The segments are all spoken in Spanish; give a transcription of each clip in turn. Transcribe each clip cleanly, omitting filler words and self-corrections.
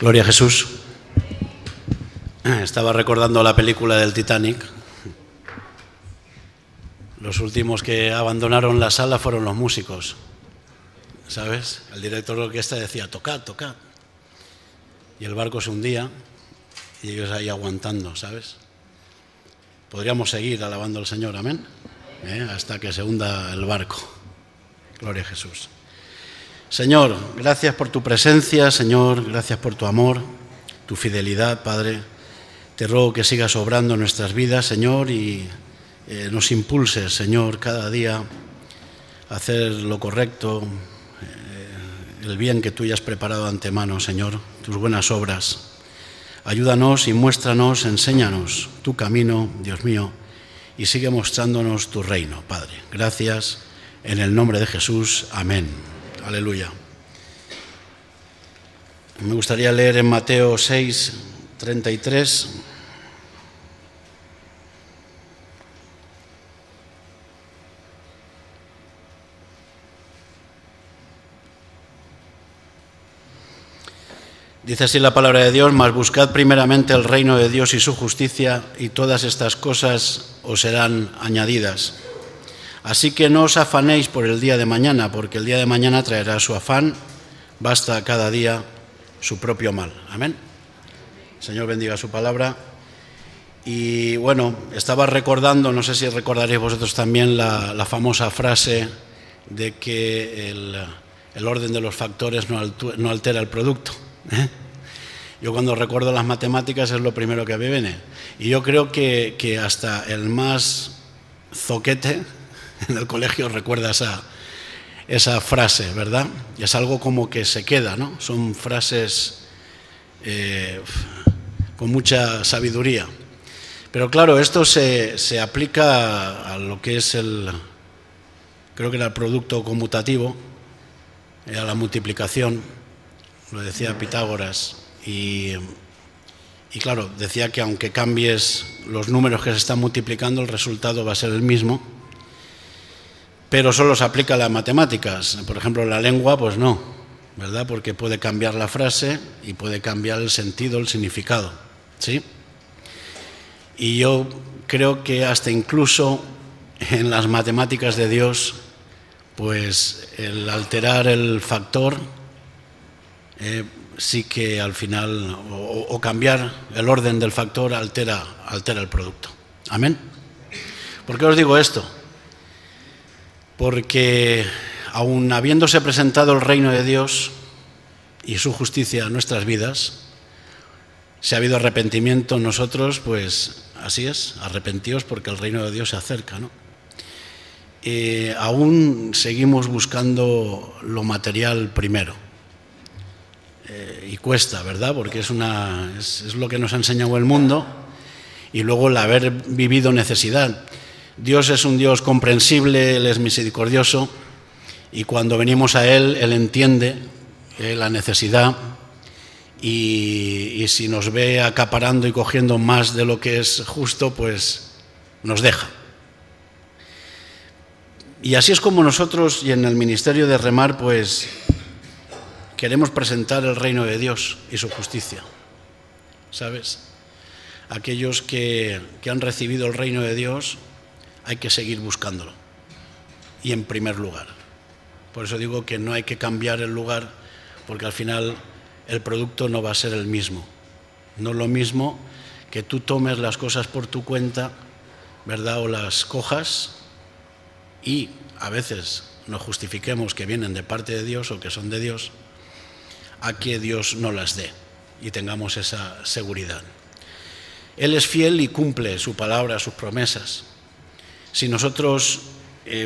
Gloria a Jesús. Estaba recordando la película del Titanic. Los últimos que abandonaron la sala fueron los músicos, ¿sabes? El director de orquesta decía, tocad, tocad. Y el barco se hundía y ellos ahí aguantando, ¿sabes? Podríamos seguir alabando al Señor, amén, hasta que se hunda el barco. Gloria a Jesús. Señor, gracias por tu presencia, Señor, gracias por tu amor, tu fidelidad, Padre. Te ruego que sigas obrando en nuestras vidas, Señor, y nos impulses, Señor, cada día a hacer lo correcto, el bien que tú ya has preparado de antemano, Señor, tus buenas obras. Ayúdanos y muéstranos, enséñanos tu camino, Dios mío, y sigue mostrándonos tu reino, Padre. Gracias, en el nombre de Jesús. Amén. Aleluya. Me gustaría leer en Mateo 6, 33. Dice así la palabra de Dios: mas buscad primeramente el reino de Dios y su justicia, y todas estas cosas os serán añadidas. Así que no os afanéis por el día de mañana, porque el día de mañana traerá su afán. Basta a cada día su propio mal. Amén. El Señor bendiga su palabra. Y bueno, estaba recordando, no sé si recordaréis vosotros también la famosa frase de que el orden de los factores no altera el producto. Yo cuando recuerdo las matemáticas es lo primero que me viene. Y yo creo que hasta el más zoquete en el colegio recuerda esa frase, ¿verdad? Y es algo como que se queda, ¿no? Son frases con mucha sabiduría. Pero claro, esto se aplica a lo que es creo que era el producto conmutativo, a la multiplicación, lo decía Pitágoras. Y claro, decía que aunque cambies los números que se están multiplicando, el resultado va a ser el mismo. Pero solo se aplica a las matemáticas. Por ejemplo, en la lengua, pues no, ¿verdad? Porque puede cambiar la frase y puede cambiar el sentido, el significado, ¿sí? Y yo creo que hasta incluso en las matemáticas de Dios, pues el alterar el factor sí que al final, o cambiar el orden del factor altera el producto. ¿Amén? ¿Por qué os digo esto? Porque aun habiéndose presentado el reino de Dios y su justicia en nuestras vidas, si ha habido arrepentimiento en nosotros, pues así es, arrepentíos porque el reino de Dios se acerca, ¿no? Aún seguimos buscando lo material primero. Y cuesta, ¿verdad? Porque es lo que nos ha enseñado el mundo, y luego el haber vivido necesidad. Dios es un Dios comprensible, Él es misericordioso, y cuando venimos a Él, Él entiende la necesidad, y si nos ve acaparando y cogiendo más de lo que es justo, pues nos deja. Y así es como nosotros, y en el ministerio de Remar, pues queremos presentar el reino de Dios y su justicia, ¿sabes? Aquellos que han recibido el reino de Dios, hay que seguir buscándolo, y en primer lugar. Por eso digo que no hay que cambiar el lugar, porque al final el producto no va a ser el mismo. No es lo mismo que tú tomes las cosas por tu cuenta, ¿verdad? O las cojas y a veces nos justifiquemos que vienen de parte de Dios o que son de Dios, a que Dios no las dé y tengamos esa seguridad. Él es fiel y cumple su palabra, sus promesas. Si nosotros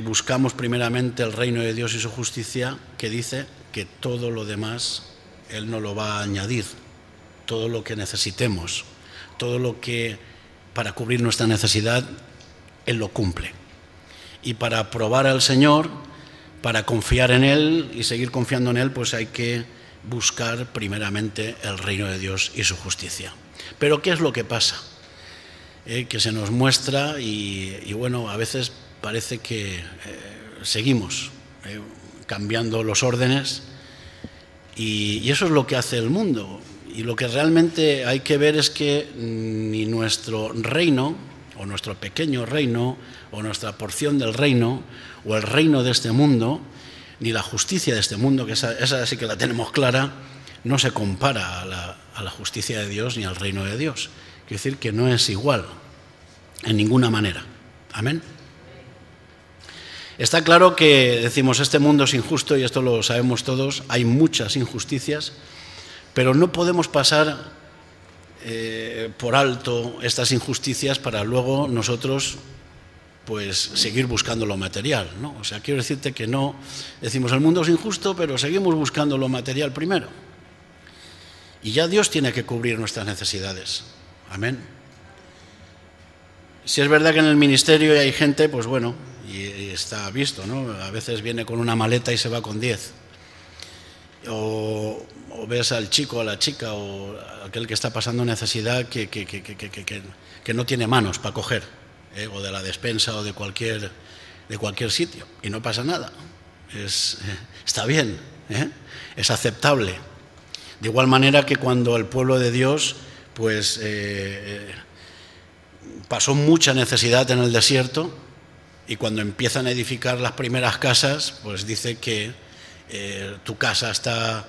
buscamos primeramente el reino de Dios y su justicia, que dice que todo lo demás Él nos lo va a añadir, todo lo que necesitemos, todo lo que para cubrir nuestra necesidad, Él lo cumple. Y para probar al Señor, para confiar en Él y seguir confiando en Él, pues hay que buscar primeramente el reino de Dios y su justicia. Pero ¿qué es lo que pasa? Que se nos muestra y bueno, a veces parece que seguimos cambiando los órdenes y eso es lo que hace el mundo Y lo que realmente hay que ver es que ni nuestro reino, o nuestro pequeño reino, o nuestra porción del reino, o el reino de este mundo, ni la justicia de este mundo, que esa sí que la tenemos clara, no se compara a la justicia de Dios ni al reino de Dios. Quiere decir que no es igual, en ninguna manera. Amén. Está claro que decimos, este mundo es injusto, y esto lo sabemos todos, hay muchas injusticias, pero no podemos pasar por alto estas injusticias para luego nosotros pues seguir buscando lo material, ¿no? O sea, quiero decirte que no decimos el mundo es injusto, pero seguimos buscando lo material primero. Y ya Dios tiene que cubrir nuestras necesidades. Amén. Si es verdad que en el ministerio hay gente, pues bueno, y está visto, ¿no? A veces viene con una maleta y se va con 10. O ves al chico, a la chica, o aquel que está pasando necesidad que no tiene manos para coger, o de la despensa o de cualquier sitio, y no pasa nada. Está bien, es aceptable. De igual manera que cuando el pueblo de Dios pues pasó mucha necesidad en el desierto, y cuando empiezan a edificar las primeras casas, pues dice que tu casa está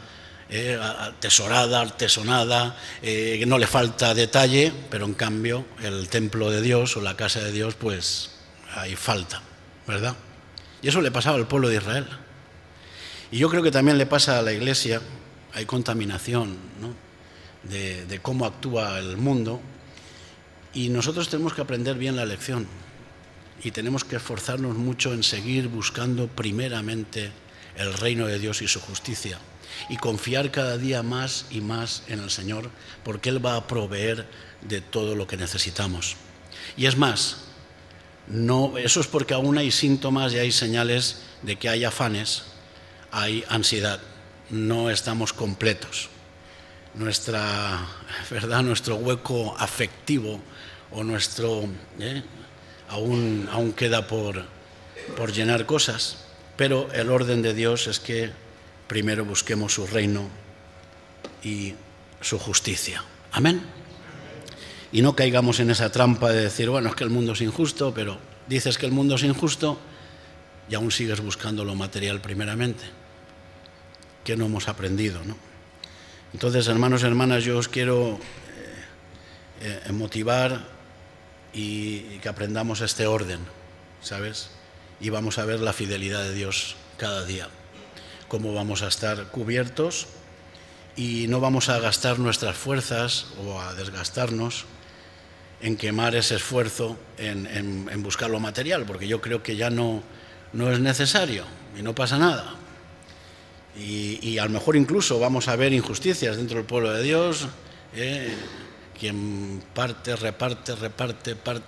atesorada, artesonada, que no le falta detalle, pero en cambio el templo de Dios o la casa de Dios, pues hay falta, ¿verdad? Y eso le pasaba al pueblo de Israel. Y yo creo que también le pasa a la Iglesia. Hay contaminación, ¿no?, de cómo actúa el mundo, y nosotros tenemos que aprender bien la lección, y tenemos que esforzarnos mucho en seguir buscando primeramente el reino de Dios y su justicia, y confiar cada día más y más en el Señor, porque Él va a proveer de todo lo que necesitamos. Y es más, eso es porque aún hay síntomas y hay señales de que hay afanes, hay ansiedad. No estamos completos. Nuestro hueco afectivo o aún queda por llenar cosas, pero el orden de Dios es que primero busquemos su reino y su justicia. Amén. Y no caigamos en esa trampa de decir, bueno, es que el mundo es injusto, pero dices que el mundo es injusto y aún sigues buscando lo material primeramente. Que no hemos aprendido, ¿no? Entonces, hermanos y hermanas, yo os quiero motivar y que aprendamos este orden, ¿sabes? Y vamos a ver la fidelidad de Dios cada día, cómo vamos a estar cubiertos, y no vamos a gastar nuestras fuerzas o a desgastarnos en quemar ese esfuerzo en buscar lo material, porque yo creo que ya no es necesario y no pasa nada. Y a lo mejor incluso vamos a ver injusticias dentro del pueblo de Dios. Quien reparte,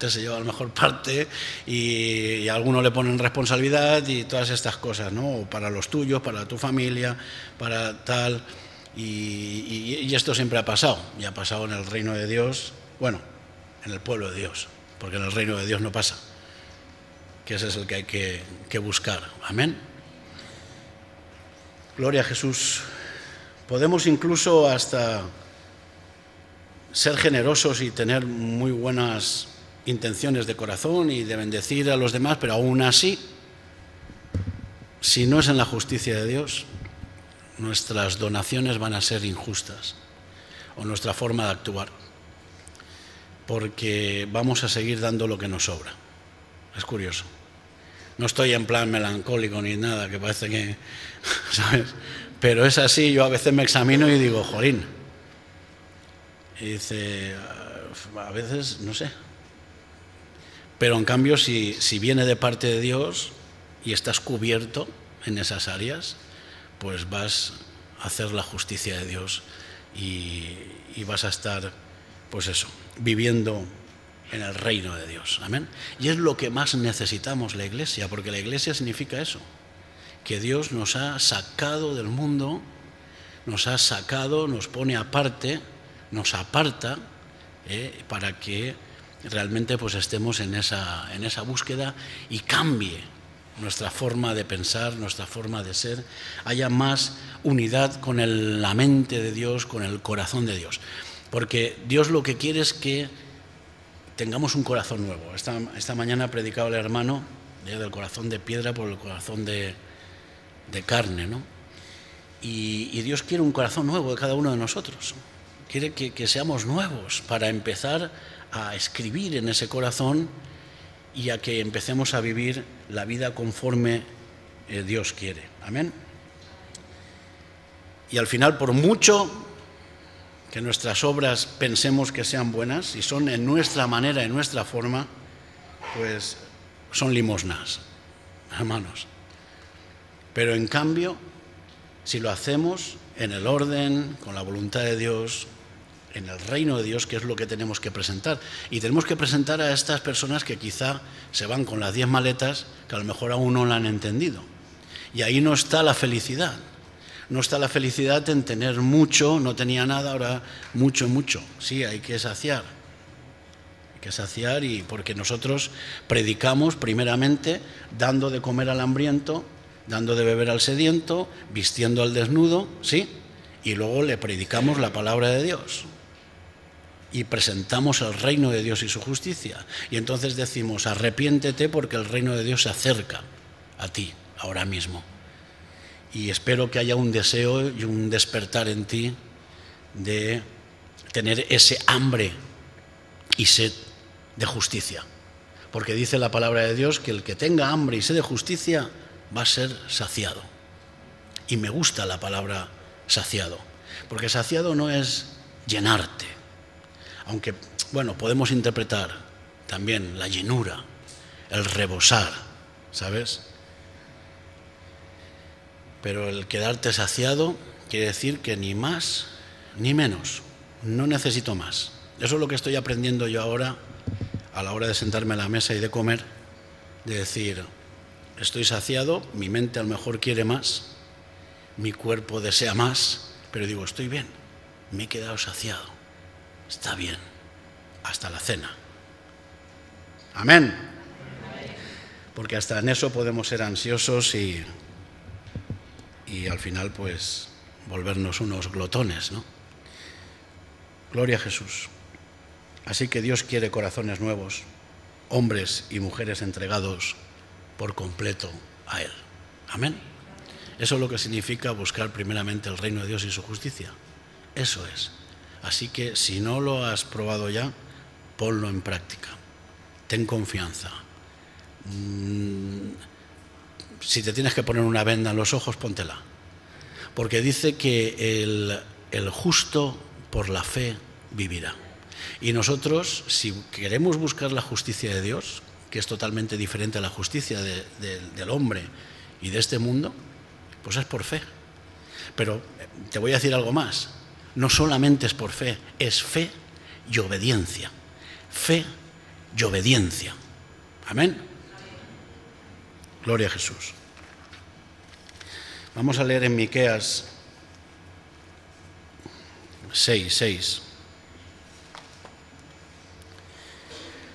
se lleva la mejor parte, y a alguno le ponen responsabilidad y todas estas cosas, ¿no? O para los tuyos, para tu familia, para tal. Y esto siempre ha pasado, y ha pasado en el reino de Dios, bueno, en el pueblo de Dios, porque en el reino de Dios no pasa, que ese es el que hay que buscar. Amén. Gloria a Jesús. Podemos incluso hasta ser generosos y tener muy buenas intenciones de corazón y de bendecir a los demás, pero aún así, si no es en la justicia de Dios, nuestras donaciones van a ser injustas, o nuestra forma de actuar, porque vamos a seguir dando lo que nos sobra. Es curioso. No estoy en plan melancólico ni nada, que parece que, ¿sabes? Pero es así. Yo a veces me examino y digo, jolín. Y dice, a veces, no sé. Pero en cambio, si viene de parte de Dios y estás cubierto en esas áreas, pues vas a hacer la justicia de Dios y vas a estar, pues eso, viviendo en el reino de Dios. Amén. Y es lo que más necesitamos la Iglesia, porque la Iglesia significa eso, que Dios nos ha sacado del mundo, nos ha sacado, nos pone aparte, nos aparta, para que realmente pues estemos en esa búsqueda y cambie nuestra forma de pensar, nuestra forma de ser, haya más unidad con la mente de Dios, con el corazón de Dios. Porque Dios lo que quiere es que tengamos un corazón nuevo. Esta mañana ha predicado el hermano del corazón de piedra por el corazón de carne, ¿no? Y Dios quiere un corazón nuevo de cada uno de nosotros. Quiere que seamos nuevos para empezar a escribir en ese corazón y a que empecemos a vivir la vida conforme Dios quiere. Amén. Y al final, por mucho que nuestras obras pensemos que sean buenas, y son en nuestra manera, en nuestra forma, pues son limosnas, hermanos. Pero en cambio, si lo hacemos en el orden, con la voluntad de Dios, en el reino de Dios, que es lo que tenemos que presentar. Y tenemos que presentar a estas personas que quizá se van con las 10 maletas, que a lo mejor aún no la han entendido. Y ahí no está la felicidad. No está la felicidad en tener mucho, no tenía nada, ahora mucho, mucho. Sí, hay que saciar. Hay que saciar, y porque nosotros predicamos primeramente dando de comer al hambriento, dando de beber al sediento, vistiendo al desnudo, ¿sí? Y luego le predicamos la palabra de Dios. Y presentamos el reino de Dios y su justicia. Y entonces decimos, arrepiéntete porque el reino de Dios se acerca a ti ahora mismo. Y espero que haya un deseo y un despertar en ti de tener ese hambre y sed de justicia. Porque dice la palabra de Dios que el que tenga hambre y sed de justicia va a ser saciado. Y me gusta la palabra saciado, porque saciado no es llenarte. Aunque, bueno, podemos interpretar también la llenura, el rebosar, ¿sabes? Pero el quedarte saciado quiere decir que ni más ni menos, no necesito más. Eso es lo que estoy aprendiendo yo ahora a la hora de sentarme a la mesa y de comer, de decir, estoy saciado, mi mente a lo mejor quiere más, mi cuerpo desea más, pero digo, estoy bien, me he quedado saciado, está bien, hasta la cena. Amén. Porque hasta en eso podemos ser ansiosos y al final pues volvernos unos glotones, ¿no? Gloria a Jesús. Así que Dios quiere corazones nuevos, hombres y mujeres entregados por completo a Él. Amén. Eso es lo que significa buscar primeramente el reino de Dios y su justicia. Eso es. Así que si no lo has probado ya, ponlo en práctica. Ten confianza. Si te tienes que poner una venda en los ojos, póntela. Porque dice que el justo por la fe vivirá. Y nosotros, si queremos buscar la justicia de Dios, que es totalmente diferente a la justicia del hombre y de este mundo, pues es por fe. Pero te voy a decir algo más. No solamente es por fe, es fe y obediencia. Fe y obediencia. Amén. Gloria a Jesús. Vamos a leer en Miqueas 6:6,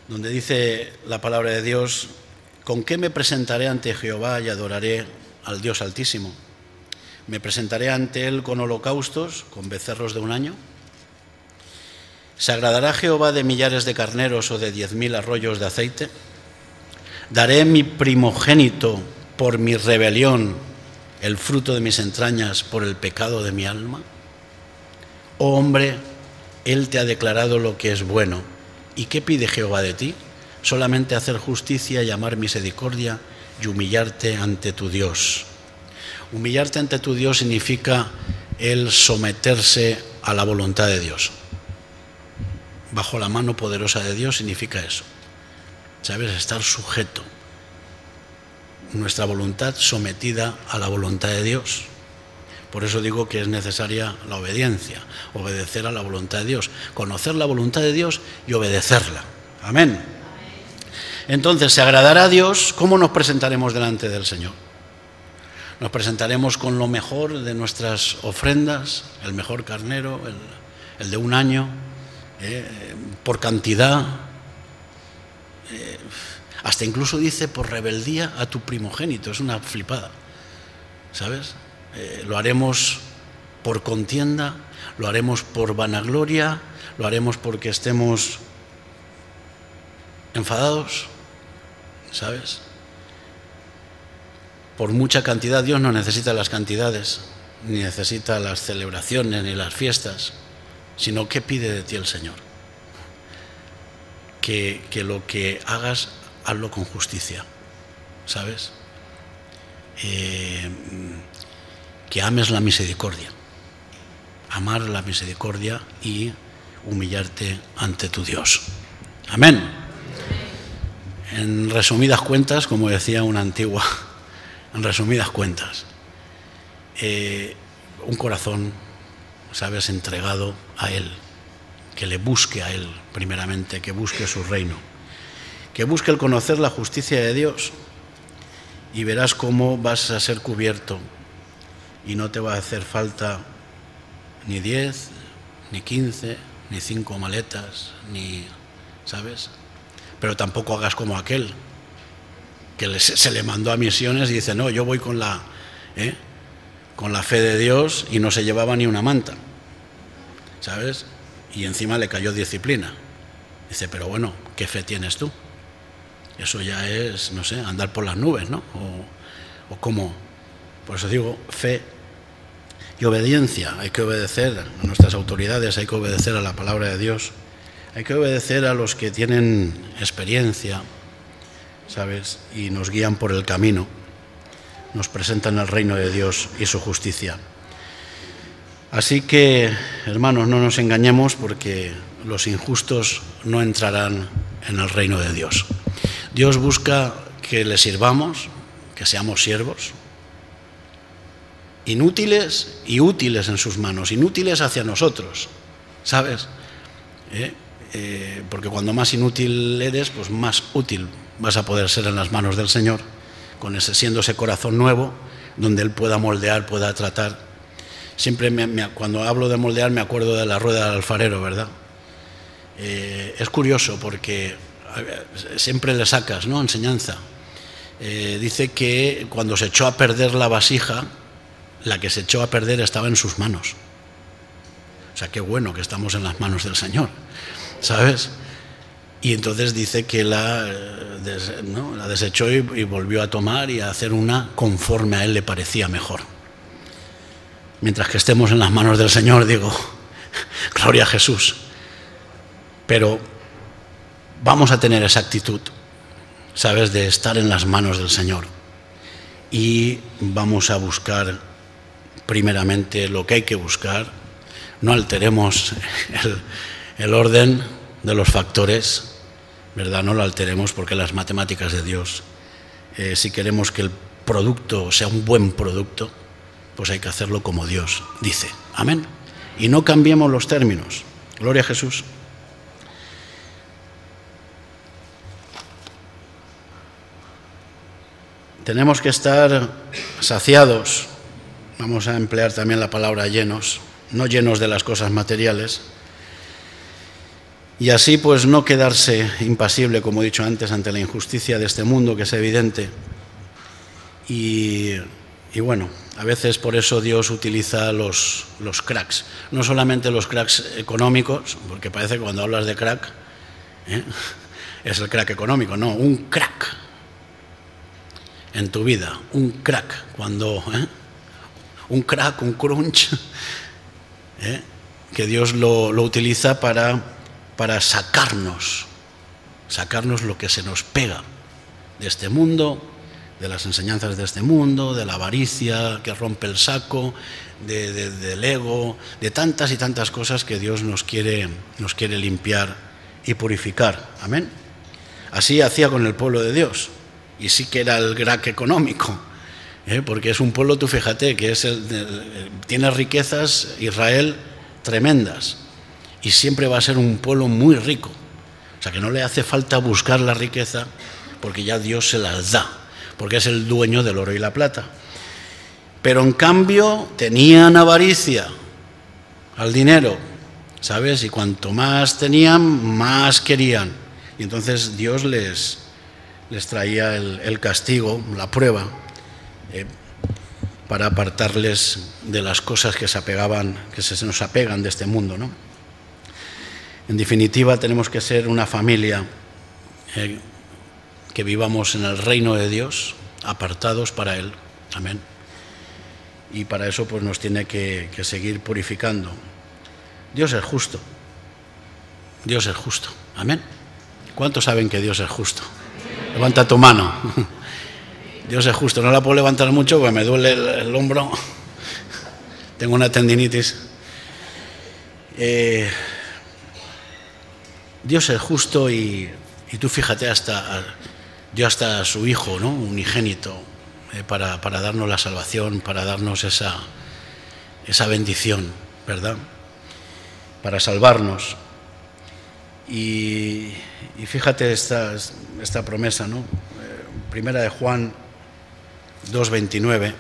donde dice la palabra de Dios: ¿con qué me presentaré ante Jehová y adoraré al Dios Altísimo? ¿Me presentaré ante Él con holocaustos, con becerros de un año? ¿Se agradará Jehová de millares de carneros o de 10.000 arroyos de aceite? ¿Daré mi primogénito por mi rebelión, el fruto de mis entrañas por el pecado de mi alma? Oh hombre, Él te ha declarado lo que es bueno. ¿Y qué pide Jehová de ti? Solamente hacer justicia y amar misericordia y humillarte ante tu Dios. Humillarte ante tu Dios significa el someterse a la voluntad de Dios. Bajo la mano poderosa de Dios significa eso. ¿Sabes? Estar sujeto. Nuestra voluntad sometida a la voluntad de Dios. Por eso digo que es necesaria la obediencia, obedecer a la voluntad de Dios, conocer la voluntad de Dios y obedecerla. Amén. Entonces, ¿se agradará a Dios? ¿Cómo nos presentaremos delante del Señor? Nos presentaremos con lo mejor de nuestras ofrendas, el mejor carnero, el de un año, por cantidad. Hasta incluso dice por rebeldía a tu primogénito. Es una flipada, ¿sabes? Lo haremos por contienda, lo haremos por vanagloria, lo haremos porque estemos enfadados, ¿sabes? Por mucha cantidad. Dios no necesita las cantidades, ni necesita las celebraciones, ni las fiestas, sino ¿qué pide de ti el Señor? Que lo que hagas, hazlo con justicia, ¿sabes? Que ames la misericordia, amar la misericordia y humillarte ante tu Dios. Amén. En resumidas cuentas, como decía una antigua, en resumidas cuentas, un corazón, ¿sabes?, entregado a Él, que le busque a Él primeramente, que busque su reino, que busque el conocer la justicia de Dios, y verás cómo vas a ser cubierto y no te va a hacer falta ni 10, ni 15, ni 5 maletas, ni, ¿sabes? Pero tampoco hagas como aquel que se le mandó a misiones y dice, no, yo voy con la fe de Dios, y no se llevaba ni una manta, ¿sabes? Y encima le cayó disciplina. Dice, pero bueno, ¿qué fe tienes tú? Eso ya es, no sé, andar por las nubes, ¿no? O cómo. Por eso digo, fe y obediencia. Hay que obedecer a nuestras autoridades, hay que obedecer a la palabra de Dios, hay que obedecer a los que tienen experiencia, ¿sabes? Y nos guían por el camino, nos presentan el reino de Dios y su justicia. Así que, hermanos, no nos engañemos, porque los injustos no entrarán en el reino de Dios. Dios busca que le sirvamos, que seamos siervos, inútiles y útiles en sus manos, inútiles hacia nosotros, ¿sabes? Porque cuando más inútil eres, pues más útil vas a poder ser en las manos del Señor, siendo ese corazón nuevo, donde Él pueda moldear, pueda tratar. Siempre cuando hablo de moldear me acuerdo de la rueda del alfarero, ¿verdad? Es curioso porque siempre le sacas, ¿no?, enseñanza. Dice que cuando se echó a perder la vasija, la que se echó a perder estaba en sus manos. O sea, qué bueno que estamos en las manos del Señor, ¿sabes? Y entonces dice que la desechó y volvió a tomar y a hacer una conforme a Él le parecía mejor. Mientras que estemos en las manos del Señor, digo, gloria a Jesús. Pero vamos a tener esa actitud, ¿sabes?, de estar en las manos del Señor. Y vamos a buscar primeramente lo que hay que buscar. No alteremos el orden de los factores, ¿verdad? No lo alteremos, porque las matemáticas de Dios, si queremos que el producto sea un buen producto, pues hay que hacerlo como Dios dice. Amén. Y no cambiemos los términos. Gloria a Jesús. Tenemos que estar saciados. Vamos a emplear también la palabra llenos, no llenos de las cosas materiales. Y así pues no quedarse impasible, como he dicho antes, ante la injusticia de este mundo, que es evidente. Y bueno, a veces por eso Dios utiliza los cracks. No solamente los cracks económicos, porque parece que cuando hablas de crack, es el crack económico. No, un crack en tu vida, un crack, un crack, un crunch, que Dios lo utiliza para sacarnos lo que se nos pega de este mundo, de las enseñanzas de este mundo, de la avaricia que rompe el saco, del ego, de tantas y tantas cosas que Dios nos quiere limpiar y purificar. Amén. Así hacía con el pueblo de Dios, y sí que era el crack económico, porque es un pueblo, tú fíjate, que tiene riquezas, Israel, tremendas, y siempre va a ser un pueblo muy rico. O sea, que no le hace falta buscar la riqueza, porque ya Dios se las da, porque es el dueño del oro y la plata. Pero en cambio tenían avaricia al dinero, ¿sabes? Y cuanto más tenían, más querían. Y entonces Dios les les traía el castigo, la prueba, para apartarles de las cosas que se nos apegan de este mundo, ¿no? En definitiva, tenemos que ser una familia que vivamos en el reino de Dios, apartados para Él. Amén. Y para eso pues nos tiene que seguir purificando. Dios es justo. Dios es justo. Amén. ¿Cuántos saben que Dios es justo? Levanta tu mano. Dios es justo. No la puedo levantar mucho porque me duele el hombro. Tengo una tendinitis. Dios es justo y tú fíjate, dio hasta a su Hijo, ¿no? Unigénito, para darnos la salvación, para darnos esa bendición, ¿verdad? Para salvarnos. Y fíjate esta promesa, ¿no? Primera de Juan 2:29.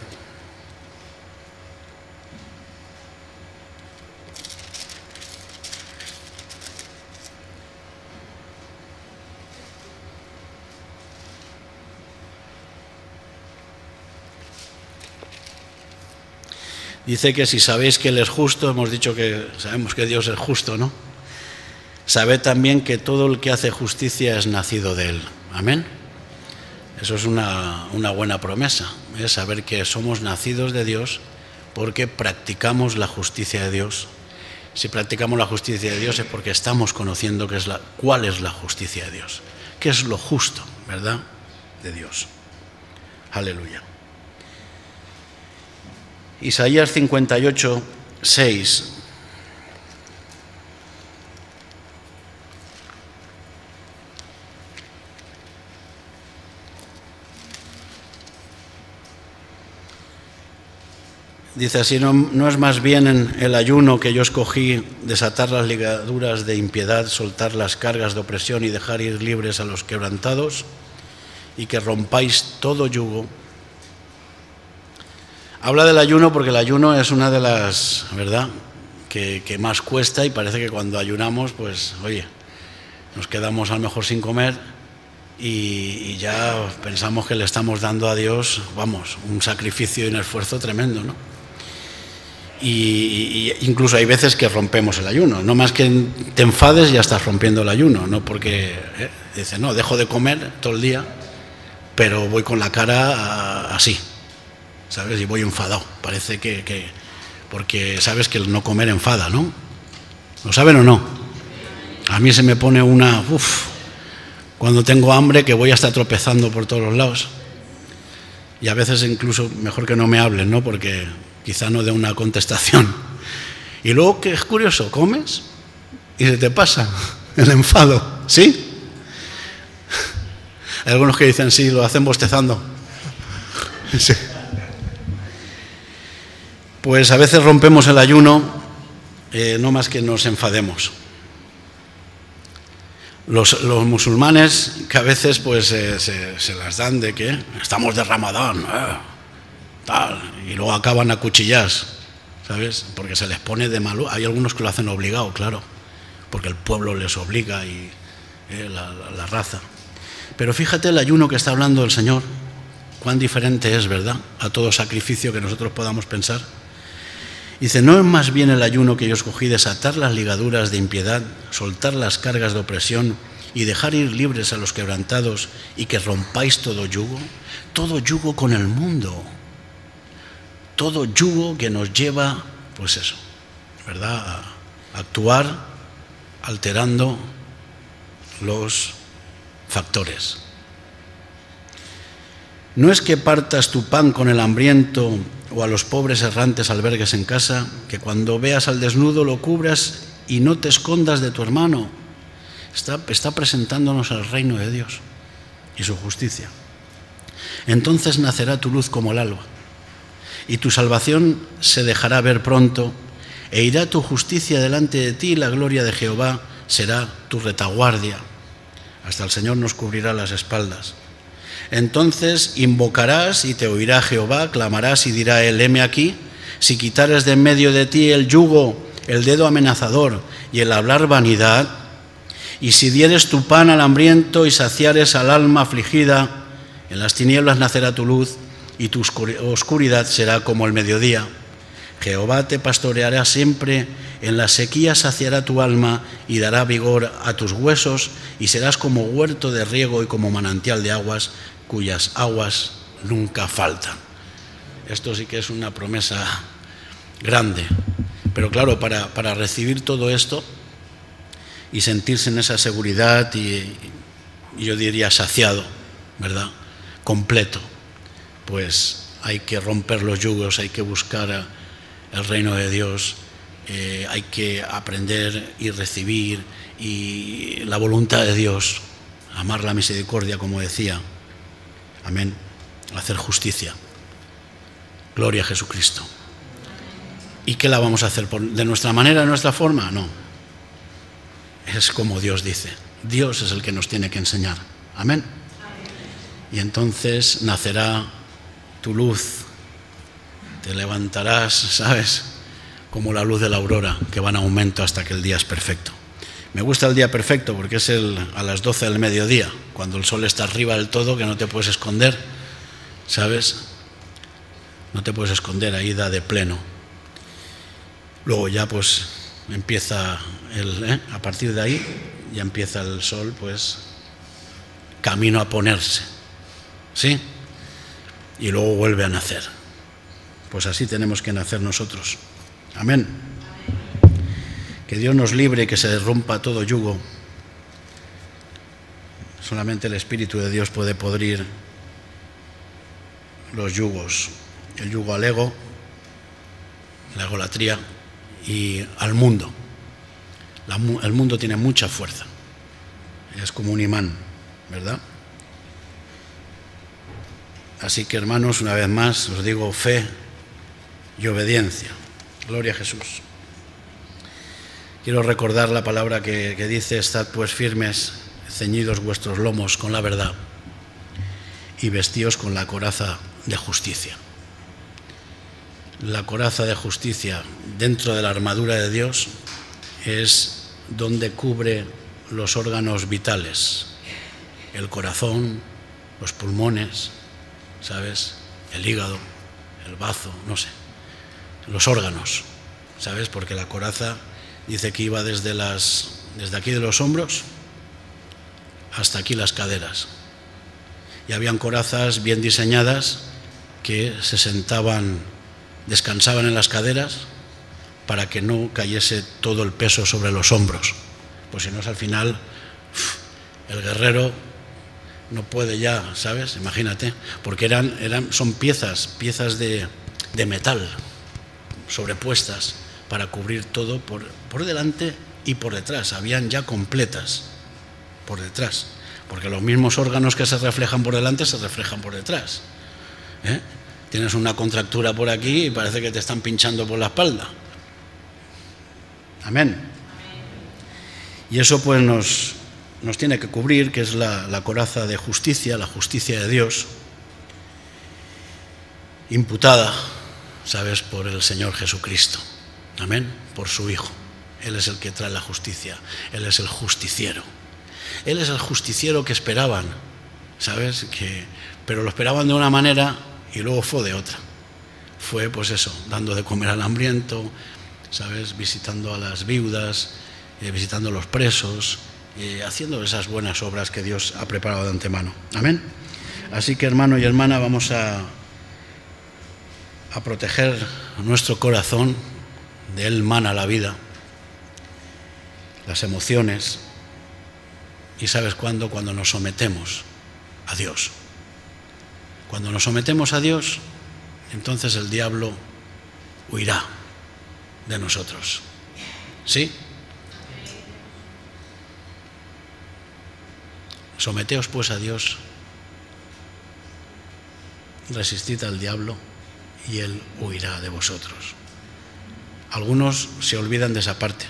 Dice que si sabéis que Él es justo, hemos dicho que sabemos que Dios es justo, ¿no? Sabed también que todo el que hace justicia es nacido de Él. Amén. Eso es una buena promesa, es saber que somos nacidos de Dios porque practicamos la justicia de Dios. Si practicamos la justicia de Dios es porque estamos conociendo cuál es la justicia de Dios, qué es lo justo, ¿verdad?, de Dios. Aleluya. Isaías 58:6. Dice así: no es más bien en el ayuno que yo escogí desatar las ligaduras de impiedad, soltar las cargas de opresión y dejar ir libres a los quebrantados, y que rompáis todo yugo. Habla del ayuno porque el ayuno es una de las, ¿verdad?, que más cuesta, y parece que cuando ayunamos, pues, oye, nos quedamos a lo mejor sin comer y ya pensamos que le estamos dando a Dios, vamos, un sacrificio y un esfuerzo tremendo, ¿no? Y incluso hay veces que rompemos el ayuno, no más que te enfades ya estás rompiendo el ayuno, no porque dice, no, dejo de comer todo el día, pero voy con la cara así, ¿sabes? Y voy enfadado. Parece que porque sabes que el no comer enfada, ¿no? ¿Lo saben o no? A mí se me pone cuando tengo hambre, que voy hasta tropezando por todos los lados. Y a veces incluso mejor que no me hablen, ¿no? Porque quizá no dé una contestación. Y luego, que es curioso, comes y se te pasa el enfado, ¿sí? Hay algunos que dicen, sí, lo hacen bostezando. Sí. Pues a veces rompemos el ayuno, no más que nos enfademos. Los musulmanes, que a veces pues se las dan de que estamos de Ramadán, tal, y luego acaban a cuchillas, ¿sabes? Porque se les pone de malo. Hay algunos que lo hacen obligado, claro, porque el pueblo les obliga y la raza. Pero fíjate el ayuno que está hablando el Señor, cuán diferente es, ¿verdad?, a todo sacrificio que nosotros podamos pensar. Dice, no es más bien el ayuno que yo escogí desatar las ligaduras de impiedad, soltar las cargas de opresión y dejar ir libres a los quebrantados, y que rompáis todo yugo con el mundo, todo yugo que nos lleva, pues eso, ¿verdad?, a actuar alterando los factores. No es que partas tu pan con el hambriento o a los pobres errantes albergues en casa, que cuando veas al desnudo lo cubras y no te escondas de tu hermano. Está presentándonos el reino de Dios y su justicia. Entonces nacerá tu luz como el alba, y tu salvación se dejará ver pronto, e irá tu justicia delante de ti, y la gloria de Jehová será tu retaguardia. Hasta el Señor nos cubrirá las espaldas. Entonces invocarás y te oirá Jehová, clamarás y dirá él, heme aquí. Si quitares de en medio de ti el yugo, el dedo amenazador y el hablar vanidad, Y si dieres tu pan al hambriento y saciares al alma afligida, en las tinieblas nacerá tu luz y tu oscuridad será como el mediodía. Jehová te pastoreará siempre, en la sequía saciará tu alma y dará vigor a tus huesos, y serás como huerto de riego y como manantial de aguas, cuyas aguas nunca faltan. Esto sí que es una promesa grande. Pero claro, para recibir todo esto y sentirse en esa seguridad y yo diría saciado, ¿verdad?, completo, pues hay que romper los yugos, hay que buscar el reino de Dios, hay que aprender y recibir y la voluntad de Dios, amar la misericordia, como decía, amén, hacer justicia. Gloria a Jesucristo. ¿Y qué la vamos a hacer? ¿De nuestra manera, de nuestra forma? No. Es como Dios dice. Dios es el que nos tiene que enseñar. Amén. Y entonces nacerá tu luz. Te levantarás, ¿sabes?, como la luz de la aurora, que va en aumento hasta que el día es perfecto. Me gusta el día perfecto porque es a las 12 del mediodía, cuando el sol está arriba del todo, que no te puedes esconder, ¿sabes? No te puedes esconder, ahí da de pleno. Luego ya pues empieza a partir de ahí ya empieza el sol pues camino a ponerse, ¿sí? Y luego vuelve a nacer. Pues así tenemos que nacer nosotros. Amén. Que Dios nos libre y que se rompa todo yugo. Solamente el Espíritu de Dios puede podrir los yugos. El yugo al ego, la egolatría y al mundo. El mundo tiene mucha fuerza. Es como un imán, ¿verdad? Así que, hermanos, una vez más os digo fe y obediencia. Gloria a Jesús. Quiero recordar la palabra que dice: estad pues firmes, ceñidos vuestros lomos con la verdad y vestíos con la coraza de justicia. La coraza de justicia dentro de la armadura de Dios es donde cubre los órganos vitales, el corazón, los pulmones, ¿sabes?, el hígado, el bazo, no sé, los órganos, ¿sabes? Porque la coraza dice que iba desde aquí de los hombros hasta aquí las caderas. Y habían corazas bien diseñadas que se sentaban, descansaban en las caderas para que no cayese todo el peso sobre los hombros. Pues si no, al final el guerrero no puede ya, ¿sabes? Imagínate, porque son piezas de metal sobrepuestas para cubrir todo por delante y por detrás. Habían ya completas por detrás, porque los mismos órganos que se reflejan por delante se reflejan por detrás, ¿eh? Tienes una contractura por aquí y parece que te están pinchando por la espalda. Amén. Y eso pues nos tiene que cubrir, que es la coraza de justicia, la justicia de Dios, imputada, ¿sabes?, por el Señor Jesucristo. Amén. Por su Hijo. Él es el que trae la justicia. Él es el justiciero. Él es el justiciero que esperaban, ¿sabes? Pero lo esperaban de una manera y luego fue de otra. Fue pues eso, dando de comer al hambriento, ¿sabes?, visitando a las viudas, visitando a los presos, haciendo esas buenas obras que Dios ha preparado de antemano. Amén. Así que, hermano y hermana, vamos a proteger nuestro corazón. De él mana la vida, las emociones. ¿Y sabes cuándo? Cuando nos sometemos a Dios. Cuando nos sometemos a Dios, entonces el diablo huirá de nosotros. ¿Sí? Someteos pues a Dios, resistid al diablo y él huirá de vosotros. Algunos se olvidan de esa parte.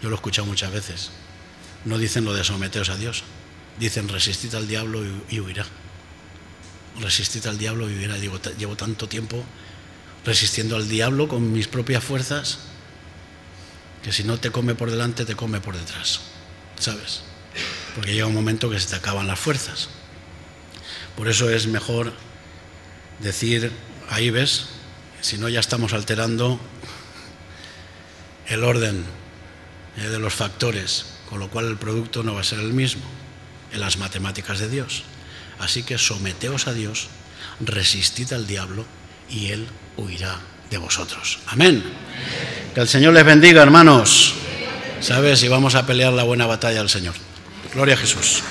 Yo lo he escuchado muchas veces. No dicen lo de someteos a Dios. Dicen resistid al diablo y huirá. Resistid al diablo y huirá. Digo, llevo tanto tiempo resistiendo al diablo con mis propias fuerzas que si no te come por delante, te come por detrás. ¿Sabes? porque llega un momento que se te acaban las fuerzas. Por eso es mejor decir, ahí ves, si no ya estamos alterando el orden de los factores, con lo cual el producto no va a ser el mismo en las matemáticas de Dios. Así que someteos a Dios, resistid al diablo y él huirá de vosotros. Amén. Que el Señor les bendiga, hermanos. ¿Sabes? Y vamos a pelear la buena batalla al Señor. Gloria a Jesús.